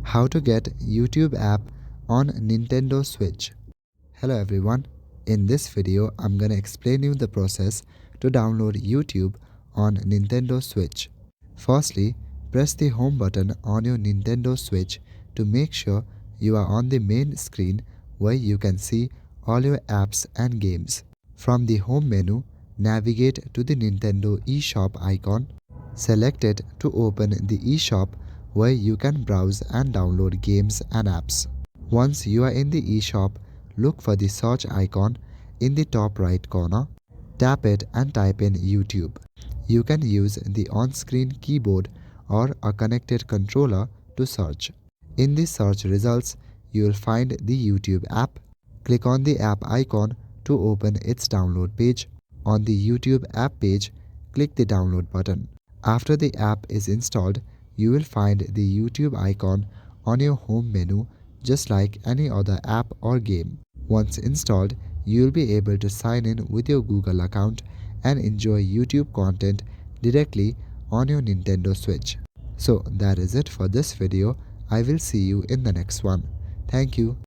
How to get YouTube app on Nintendo Switch. Hello everyone. In this video, I'm gonna explain you the process to download YouTube on Nintendo Switch. Firstly, press the home button on your Nintendo Switch to make sure you are on the main screen where you can see all your apps and games. From the home menu, navigate to the Nintendo eShop icon. Select it to open the eShop where you can browse and download games and apps. Once you are in the eShop, look for the search icon in the top right corner. Tap it and type in YouTube. You can use the on-screen keyboard or a connected controller to search. In the search results, you will find the YouTube app. Click on the app icon to open its download page. On the YouTube app page, click the download button. After the app is installed, you will find the YouTube icon on your home menu just like any other app or game. Once installed, you will be able to sign in with your Google account and enjoy YouTube content directly on your Nintendo Switch. So that is it for this video. I will see you in the next one. Thank you.